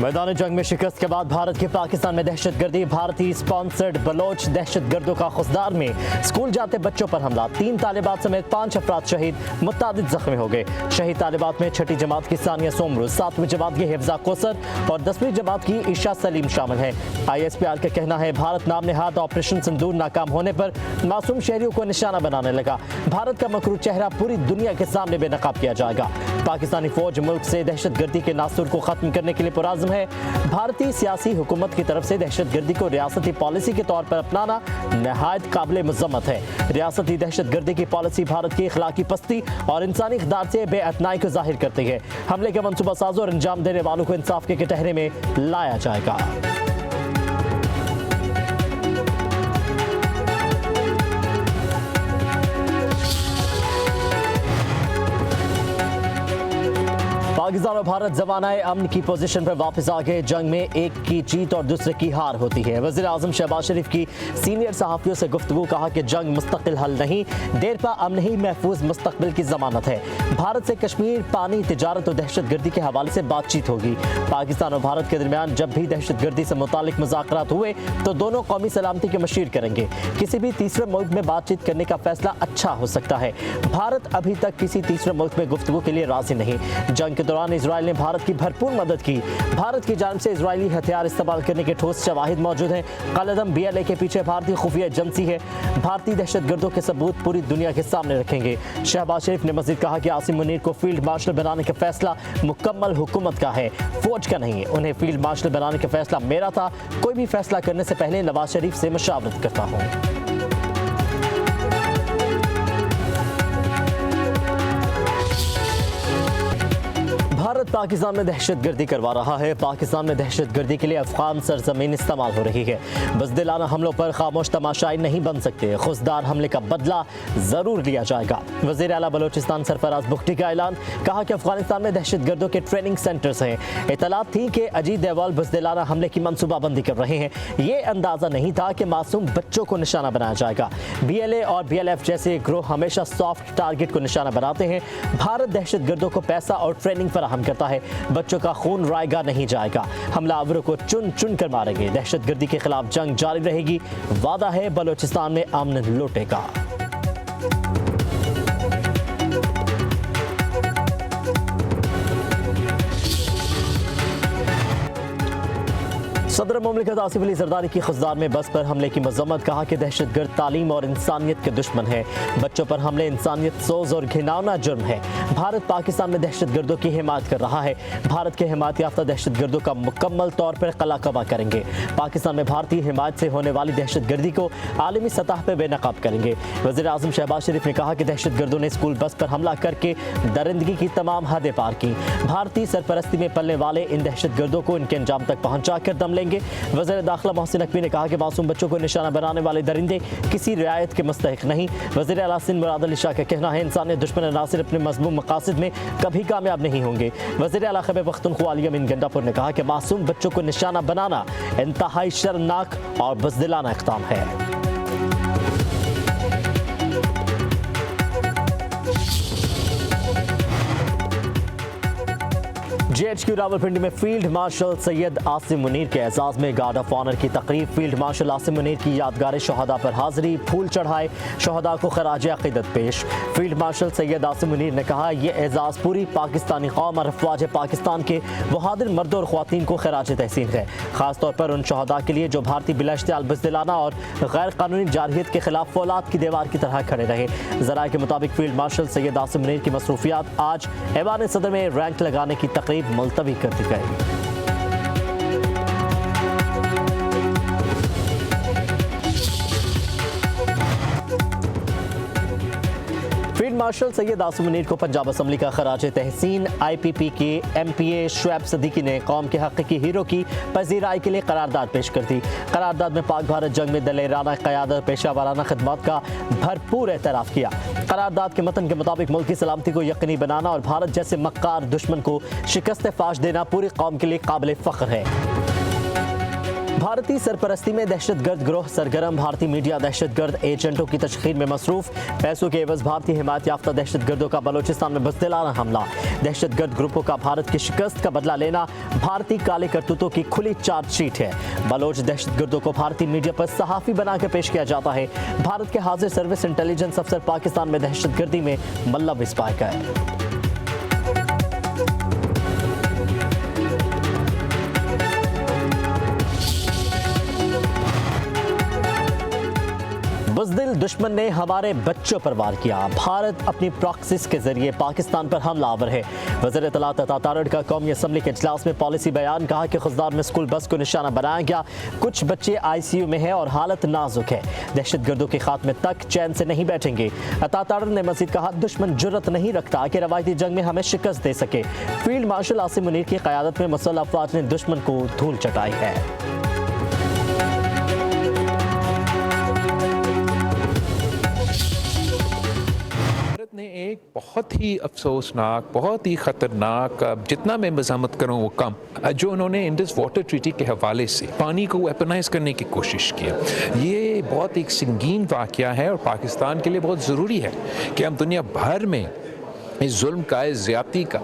मैदान जंग में शिकस्त के बाद भारत की पाकिस्तान में दहशतगर्दी। भारतीय स्पॉन्सर्ड बलोच दहशतगर्दों का खुसदार में स्कूल जाते बच्चों पर हमला। 3 तालिबात समेत 5 अफराद शहीद, मुतादिद जख्मी हो गए। शहीद तालिबात में 6ठी जमात की सानिया सोमरू, 7वीं जमात की हिफ्जा कोसर और 10वीं जमात की ईशा सलीम शामिल है। ISPR का कहना है भारत नाम नेहाद ऑपरेशन सिंदूर नाकाम होने पर मासूम शहरियों को निशाना बनाने लगा। भारत का मकरू चेहरा पूरी दुनिया के सामने बेनकाब किया जाएगा। पाकिस्तानी फौज मुल्क से दहशतगर्दी के नासुर को खत्म करने के लिए पुराज़म है। भारतीय सियासी हुकूमत की तरफ से दहशतगर्दी को रियासती पॉलिसी के तौर पर अपनाना नहायत काबिल मज़म्मत है। रियासती दहशतगर्दी की पॉलिसी भारत की अखलाकी पस्ती और इंसानी इक़दार से बेअतनाई को जाहिर करती है। हमले के मनसूबा साजों और अंजाम देने वालों को इंसाफ के कटहरे में लाया जाएगा। पाकिस्तान और भारत ज़मानाए अमन की पोजीशन पर वापस आ गए। जंग में एक की जीत और दूसरे की हार होती है। वज़ीर आज़म शहबाज शरीफ की सीनियर सहाफ़ियों से गुफ्तगू, कहा कि जंग मुस्तकिल हल नहीं, देरपा अमन ही महफूज मुस्तकबिल की ज़मानत है। भारत से कश्मीर, पानी, तिजारत और दहशतगर्दी के हवाले से बातचीत होगी। पाकिस्तान और भारत के दरमियान जब भी दहशतगर्दी से मुतालिक मुज़ाकरात हुए तो दोनों कौमी सलामती के मशीर करेंगे। किसी भी तीसरे मुल्क में बातचीत करने का फैसला अच्छा हो सकता है। भारत अभी तक किसी तीसरे मुल्क में गुफ्तगू के लिए राजी नहीं। जंग के दौरान इजराइल ने भारत की भरपूर मदद की। भारत की जानिब से इजरायली हथियार इस्तेमाल करने के ठोस शवाहिद मौजूद हैं। कलअदम BLA के पीछे भारतीय खुफिया एजेंसी है। भारतीय दहशतगर्दों के सबूत पूरी दुनिया के सामने रखेंगे। शहबाज शरीफ ने मजीद कहा कि आसिम मुनीर को फील्ड मार्शल बनाने का फैसला मुकम्मल हुकूमत का है, फौज का नहीं है। उन्हें फील्ड मार्शल बनाने का फैसला मेरा था। कोई भी फैसला करने से पहले नवाज शरीफ से मशावरत करता हूँ। भारत पाकिस्तान में दहशतगर्दी करवा रहा है। पाकिस्तान में दहशतगर्दी के लिए अफगान सरजमीन इस्तेमाल हो रही है। बज़दिलाना हमलों पर खामोश तमाशाई नहीं बन सकते। खुसदार हमले का बदला जरूर लिया जाएगा। वज़ीर आला बलोचिस्तान सरफराज बुख्ती का ऐलान, कहा कि अफगानिस्तान में दहशतगर्दों के ट्रेनिंग सेंटर्स हैं। इतलात थी कि अजीत डोवाल बज़दिलाना हमले की मनसूबाबंदी कर रहे हैं। ये अंदाजा नहीं था कि मासूम बच्चों को निशाना बनाया जाएगा। BLA और BLF जैसे ग्रोह हमेशा सॉफ्ट टारगेट को निशाना बनाते हैं। भारत दहशतगर्दों को पैसा और ट्रेनिंग फराहम करता है। बच्चों का खून रायगा नहीं जाएगा। हमलावरों को चुन चुन कर मारेंगे। दहशतगर्दी के खिलाफ जंग जारी रहेगी। वादा है बलोचिस्तान में अमन लौटेगा। सदर मुमलिकत आसिफ अली जरदारी की खुसदार में बस पर हमले की मजम्मत, कहा कि दहशतगर्द तालीम और इंसानियत के दुश्मन है। बच्चों पर हमले इंसानियत सोज और घिनौना जुर्म है। भारत पाकिस्तान में दहशतगर्दों की हिमायत कर रहा है। भारत के हिमायत याफ्ता दहशतगर्दों का मुकम्मल तौर पर कलाकबा करेंगे। पाकिस्तान में भारतीय हिमायत से होने वाली दहशतगर्दी को आलमी सतह पर बेनकाब करेंगे। वज़ीर आज़म शहबाज शरीफ ने कहा कि दहशतगर्दों ने स्कूल बस पर हमला करके दरिंदगी की तमाम हदें पार की। भारतीय सरपरस्ती में पलने वाले इन दहशतगर्दों को इनके अंजाम तक पहुँचा कर दम लेंगे। वज़ीर दाखिला मोहसिन नकवी ने कहा कि मासूम बच्चों को निशाना बनाने वाले दरिंदे किसी रियायत के मुस्तहिक नहीं। वज़ीर आला सिंध मुराद अली शाह का कहना है इंसानियत दुश्मन नासिर अपने मज़मूम मकासद में कभी कामयाब नहीं होंगे। वज़ीर आला खैबर पख्तूनख्वा अली अमीन गंडापुर ने कहा कि मासूम बच्चों को निशाना बनाना इंतहाई शर्मनाक और बज़दिलाना इक़दाम है। GHQ रावलपिंडी में फील्ड मार्शल सैयद आसिम मुनीर के एजाज़ में गार्ड ऑफ ऑनर की तकरीब। फील्ड मार्शल आसिम मुनीर की यादगार शहदा पर हाजिरी, फूल चढ़ाए, शहदा को खराज अक़ीदत पेश। फील्ड मार्शल सैयद आसिम मुनीर ने कहा यह एजाज़ पूरी पाकिस्तानी कौम और अफवाज पाकिस्तान के बहादुर मर्दों और ख़वातीन को खराज तहसीन है। ख़ासतौर पर उन शहदा के लिए जो भारतीय बिलाश्तियाल बज़दिलाना और गैर कानूनी जारहियत के खिलाफ फौलाद की दीवार की तरह खड़े रहे। ज़राए के मुताबिक फील्ड मार्शल सैयद आसिम मुनीर की मसरूफियात आज ऐवान सदर में रैंक लगाने की तकरीब मुलतवी कर दी गई। फील्ड मार्शल सैयद आसिम मुनीर को पंजाब असम्बली का खराज तहसीन IPP के MPA शुएब सदीकी ने कौम के हकीकी हीरो की पजीराई के लिए करारदाद पेश कर दी। करारदाद में पाक भारत जंग में दलेराना क़यादत, पेशा वाराना खिदमत का भरपूर एतराफ़ किया। करारदाद के मतन के मुताबिक मुल्क की सलामती को यकीनी बनाना और भारत जैसे मक्कार दुश्मन को शिकस्त फाश देना पूरी कौम के लिए काबिल फ़ख्र है। भारतीय सरपरस्ती में दहशतगर्द गिरोह सरगर्म, भारतीय मीडिया दहशतगर्द एजेंटों की तशखीर में मसरूफ, पैसों के एवज भारतीय हिमायत याफ्ता दहशतगर्दों का बलोचिस्तान में बुज़दिलाना हमला, दहशतगर्द ग्रुपों का भारत की शिकस्त का बदला लेना भारतीय काले करतूतों की खुली चार्जशीट है। बलोच दहशतगर्दों को भारतीय मीडिया पर सहाफ़ी बनाकर पेश किया जाता है। भारत के हाजिर सर्विस इंटेलिजेंस अफसर पाकिस्तान में दहशतगर्दी में मुलव्विस पाए गए। बुज़दिल दुश्मन ने हमारे बच्चों पर वार किया, भारत अपनी प्रॉक्सिस के जरिए पाकिस्तान पर हमलावर है। वज़ीर इत्तलात अता तारड़ का कौमी असम्बली के इजलास में पॉलिसी बयान, कहा कि खुजदार में स्कूल बस को निशाना बनाया गया, कुछ बच्चे ICU में हैं और हालत नाजुक है, दहशतगर्दों के खात्मे तक चैन से नहीं बैठेंगे। अता तारड़ ने मजीद कहा, दुश्मन जुर्रत नहीं रखता कि रवायती जंग में हमें शिकस्त दे सके। फील्ड मार्शल आसिम मुनीर की क़यादत में मुसल्लह अफवाज ने दुश्मन को धूल चटाई है। ने एक बहुत ही अफसोसनाक, बहुत ही ख़तरनाक, जितना मैं मज़ामत करूँ वो कम, जो उन्होंने इंडस वाटर ट्रीटी के हवाले से पानी को वेपनाइज करने की कोशिश किया, ये बहुत एक संगीन वाक़या है और पाकिस्तान के लिए बहुत ज़रूरी है कि हम दुनिया भर में इस जुल्म का, इस ज़्यादती का,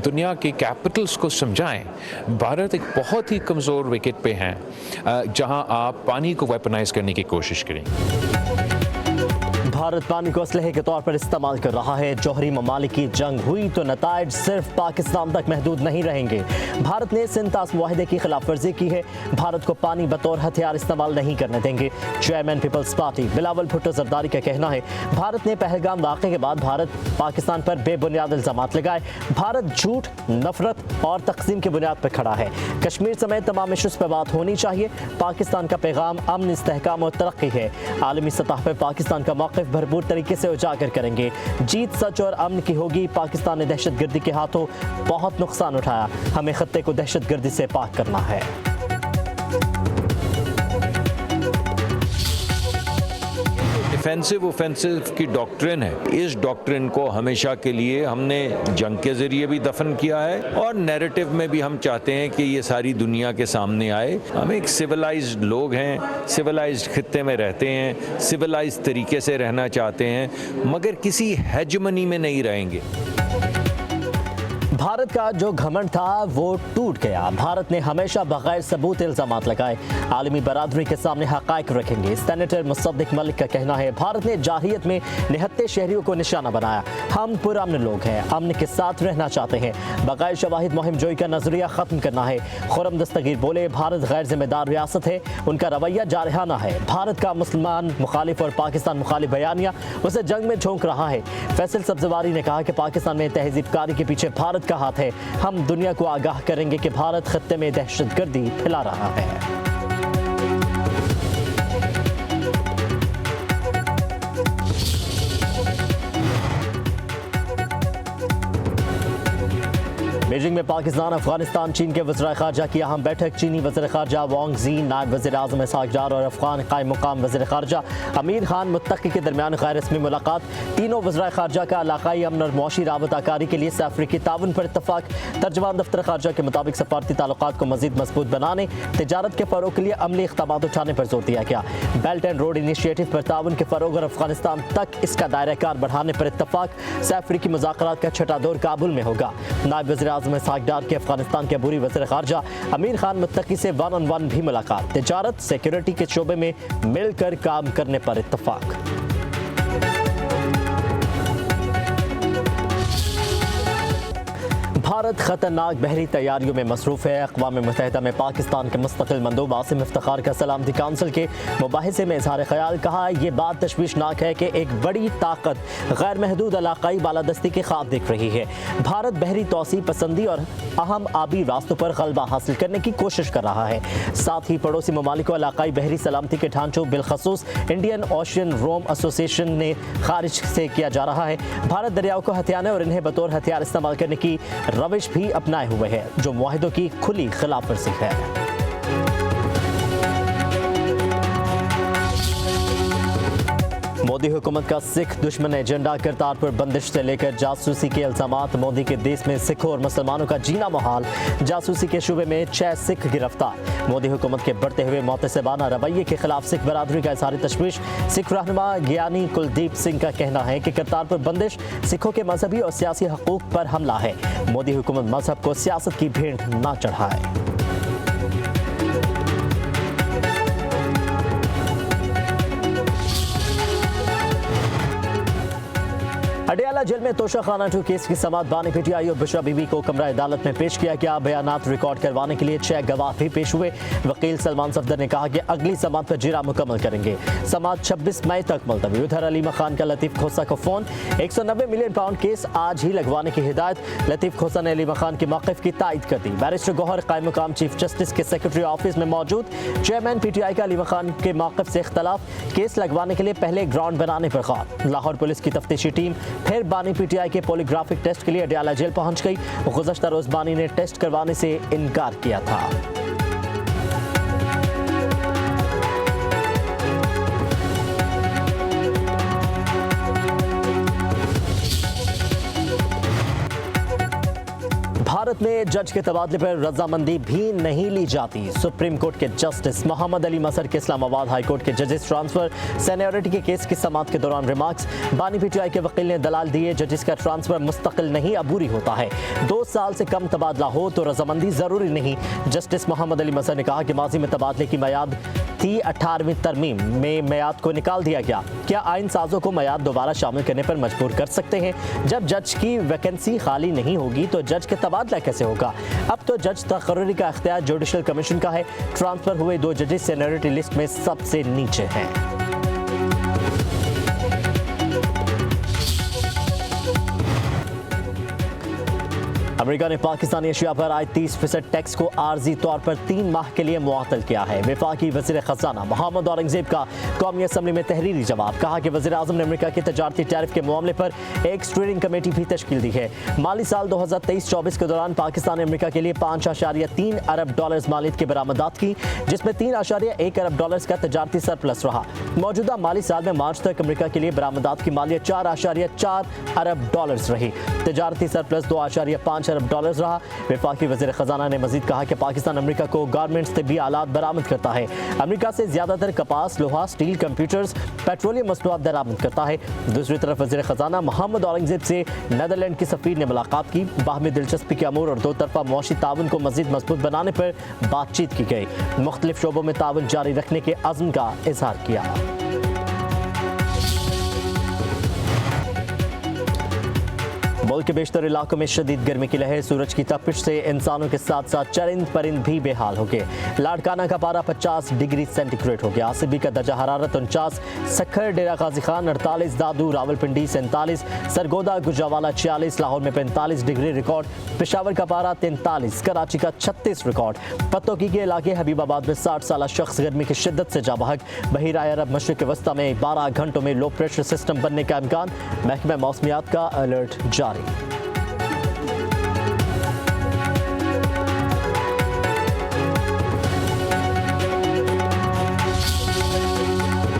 दुनिया के कैपिटल्स को समझाएं। भारत एक बहुत ही कमज़ोर विकेट पे हैं जहां आप पानी को वेपनाइज करने की कोशिश करें। भारत पानी को असलहे के तौर पर इस्तेमाल कर रहा है। जौहरी ममालिक की जंग हुई तो नताइज सिर्फ पाकिस्तान तक महदूद नहीं रहेंगे। भारत ने सिंतास मुआहदे की खिलाफ वर्जी की है। भारत को पानी बतौर हथियार इस्तेमाल नहीं करने देंगे। चेयरमैन पीपल्स पार्टी बिलावल भुट्टो जरदारी का कहना है, भारत ने पहलगाम वाक़े के बाद भारत पाकिस्तान पर बेबुनियाद इल्ज़ामात लगाए। भारत झूठ, नफरत और तक़सीम की बुनियाद पर खड़ा है। कश्मीर समेत तमाम इशूज़ पर बात होनी चाहिए। पाकिस्तान का पैगाम अमन, इस्तेहकाम और तरक्की है। आलमी सतह पर पाकिस्तान का मौक़िफ़ भरपूर तरीके से उजागर करेंगे। जीत सच और अमन की होगी। पाकिस्तान ने दहशतगर्दी के हाथों बहुत नुकसान उठाया, हमें खत्ते को दहशतगर्दी से पाक करना है। डिफेंसिव ऑफेंसिव की डॉक्ट्रिन है, इस डॉक्ट्रिन को हमेशा के लिए हमने जंग के जरिए भी दफन किया है और नैरेटिव में भी हम चाहते हैं कि ये सारी दुनिया के सामने आए। हम एक सिविलाइज्ड लोग हैं, सिविलाइज्ड खित्ते में रहते हैं, सिविलाइज्ड तरीके से रहना चाहते हैं, मगर किसी हेजमनी में नहीं रहेंगे। भारत का जो घमंड था वो टूट गया। भारत ने हमेशा बगैर सबूत इल्जामात लगाए आलमी बरादरी के सामने हक़ाइक़ रखेंगे। सेनेटर मुसद्दिक मलिक का कहना है, भारत ने जाहिलियत में निहत्ते शहरियों को निशाना बनाया। हम पुरअमन लोग हैं, अमन के साथ रहना चाहते हैं। बगैर शवाहिद मुहिम जोई का नजरिया ख़त्म करना है। खुर्रम दस्तगीर बोले, भारत गैर जिम्मेदार रियासत है, उनका रवैया जारहाना है। भारत का मुसलमान मुखालिफ और पाकिस्तान मुखालिफ बयानिया उसे जंग में झोंक रहा है। फैसल सब्ज़वारी ने कहा कि पाकिस्तान में तहज़ीबकारी के पीछे भारत का हाथ है। हम दुनिया को आगाह करेंगे कि भारत खत्ते में दहशतगर्दी फैला रहा है। बीजिंग में पाकिस्तान, अफगानिस्तान, चीन के वज़ीर ख़ारजा की अहम बैठक। चीनी वज़ीर ख़ारजा वांग ज़ी, नायब वज़ीर आज़म इसहाक़ डार और अफगान क़ायम मुक़ाम वज़ीर ख़ारजा अमीर खान मुत्तक़ी के दरमियान गैर रस्मी मुलाकात। तीनों वज़ीर ख़ारजा का इलाक़ाई अमन और मुआशी राबताकारी के लिए सैफ़रीकी ताउन पर इत्तफ़ाक़। तर्जुमान दफ्तर ख़ारजा के मुताबिक सफ़ारती ताल्लुक़ात को मज़ीद मज़बूत बनाने, तिजारत के फ़रोग़ के लिए अमली इक़दामात उठाने पर जोर दिया गया। बेल्ट एंड रोड इनिशिएटिव पर ताउन के फ़रोग़ और अफगानिस्तान तक इसका दायरा कार बढ़ाने पर इत्तफ़ाक़। सैफ़रीकी मुज़ाकरात का छठा दौर काबुल में होगा। नायब वज़ीर आज़म इसहाक़ डार के अफगानिस्तान के अबूरी वज़ीर ख़ारजा अमीर खान मुत्तक़ी से 1-on-1 भी मुलाकात। तिजारत, सिक्योरिटी के शोबे में मिलकर काम करने पर इत्तफ़ाक़। भारत खतरनाक बहरी तैयारियों में मसरूफ़ है। अक़वाम मुत्तहिदा में पाकिस्तान के मुस्तक़िल मंदूब आसिम इफ्तिख़ार का सलामती काउंसिल के मुबाहिसे में इज़हार ख़याल, कहा यह बात तशवीशनाक है कि एक बड़ी ताकत गैर महदूद इलाक़ाई बालादस्ती के ख़्वाब देख रही है। भारत बहरी तोसी पसंदी और अहम आबी रास्तों पर गलबा हासिल करने की कोशिश कर रहा है। साथ ही पड़ोसी ममालिक को इलाक़ाई बहरी सलामती के ढांचों बिलखसूस इंडियन ओशन रोम एसोसिएशन ने खारिज से किया जा रहा है। भारत दरियाओं को हथियाने और इन्हें बतौर हथियार इस्तेमाल करने की रविश भी अपनाए हुए है, जो मुआहिदों की खुली खिलाफ वर्जी है। मोदी हुकूमत का सिख दुश्मन एजेंडा, करतारपुर बंदिश से लेकर जासूसी के इल्जामात। मोदी के देश में सिखों और मुसलमानों का जीना मुहाल, जासूसी के शुबे में 6 सिख गिरफ्तार। मोदी हुकूमत के बढ़ते हुए मुतअस्सिबाना रवैये के खिलाफ सिख बरादरी का इज़हार तशवीश। सिख रहनुमा ज्ञानी कुलदीप सिंह का कहना है कि करतारपुर बंदिश सिखों के मजहबी और सियासी हकूक पर हमला है। मोदी हुकूमत मजहब को सियासत की भेंट ना चढ़ाए। अडियाला जेल में तोशा खाना 2 केस की समाअत। बानी पीटीआई और बुशरा बीबी को कमरा अदालत में पेश किया गया। बयानात रिकॉर्ड करवाने के लिए 6 गवाह भी पेश हुए। वकील सलमान सफदर ने कहा कि अगली समाअत पर जिरा मुकम्मल करेंगे। समाअत 26 मई तक मुलतवी। उधर अलीमा खान का लतीफ खोसा को फोन। 190 मिलियन पाउंड केस आज ही लगवाने की हिदायत। लतीफ खोसा ने अलीमा खान के मौक़िफ़ की तायद कर दी। बैरिस्टर गौहर कायम मुकाम चीफ जस्टिस के सेक्रेटरी ऑफिस में मौजूद। चेयरमैन पीटीआई का अलीमा खान के मौक़िफ़ से इख्तलाफ। केस लगवाने के लिए पहले ग्राउंड बनाने पर गौर। लाहौर पुलिस की तफ्तीशी टीम फिर बानी पीटीआई के पॉलीग्राफिक टेस्ट के लिए अडियाला जेल पहुंच गई। गुज़श्ता रोज बानी ने टेस्ट करवाने से इनकार किया था। भारत में जज के तबादले पर रजामंदी भी नहीं ली जाती। सुप्रीम कोर्ट के जस्टिस मोहम्मद अली मसर के इस्लामाबाद हाई कोर्ट के जजेस ट्रांसफर सीनियरिटी के केस की समाअत के दौरान रिमार्क्स। बानी पीटीआई के वकील ने दलाल दिए, जजेस का ट्रांसफर मुस्तकिल नहीं अबूरी होता है। 2 साल से कम तबादला हो तो रजामंदी जरूरी नहीं। जस्टिस मोहम्मद अली मसर ने कहा कि माजी में तबादले की मियाद थी, 18वीं तरमीम में मियाद को निकाल दिया गया। क्या आइन साजों को मियाद दोबारा शामिल करने पर मजबूर कर सकते हैं? जब जज की वैकेंसी खाली नहीं होगी तो जज के तबादला कैसे होगा? अब तो जज तकर्री का इख्तियार जुडिशल कमीशन का है। ट्रांसफर हुए 2 जजेस सीनियरिटी लिस्ट में सबसे नीचे हैं। अमेरिका ने पाकिस्तानी अशिया पर आए 30% टैक्स को आर्जी तौर पर 3 माह के लिए मुअत्तल किया है। वफाकी वज़ीर ख़ज़ाना मोहम्मद औरंगज़ेब का कौमी असम्बली में तहरीरी जवाब। कहा कि वज़ीर आज़म ने अमेरिका के तजारती टैरिफ के मामले पर एक स्टीयरिंग कमेटी भी तश्कील दी है। माली साल 2023-24 के दौरान पाकिस्तान ने अमेरिका के लिए 5.3 अरब डॉलर मालियत की बरामदात की, जिसमें 3.1 अरब डॉलर का तजारती सरप्लस रहा। मौजूदा माली साल में मार्च तक अमेरिका के लिए बरामदात की मालियत 4.4 अरब डॉलर रही। तजारती सरप्लस 2.5 अरब डॉलर रहा। वफाकी वज़ीर ख़ज़ाना ने मज़ीद कहा कि पाकिस्तान अमेरिका को गारमेंट्स तिब्बी आलात बरामद करता है। अमेरिका से ज़्यादातर कपास, लोहा, स्टील, कंप्यूटर्स, पेट्रोलियम मसनूआत बरामद करता है। दूसरी तरफ वज़ीर ख़ज़ाना मोहम्मद औरंगज़ेब से नीदरलैंड की सफ़ीर ने मुलाकात की। बाहमी दिलचस्पी के अमूर और 2 तरफ़ा मुआशी ताउन को मज़ीद मजबूत बनाने पर बातचीत की गई। मुख्तलिफ शोबों में ताउन जारी रखने के अज़्म का इज़हार किया। मुल्क के बेशतर इलाकों में शदीद गर्मी की लहर। सूरज की तपिश से इंसानों के साथ साथ चरिंद परिंद भी बेहाल हो गए। लाड़काना का पारा 50 डिग्री सेंटीग्रेड हो गया। आसिफी का दर्जा हरारत 49, सखर डेरा गाजी खान 48, दादू रावलपिंडी 47, सरगोदा गुजरावाला 46, लाहौर में 45 डिग्री रिकॉर्ड, पेशावर का पारा 43, कराची का 36 रिकॉर्ड। पत्तोकी के इलाके हबीबाबाद में 60 साल शख्स गर्मी की शिद्दत से जाबहक। बहिरा अरब मशरिक वस्ता में 12 घंटों में लो प्रेशर सिस्टम बनने का इम्कान। महकमा मौसमियात का अलर्ट जारी।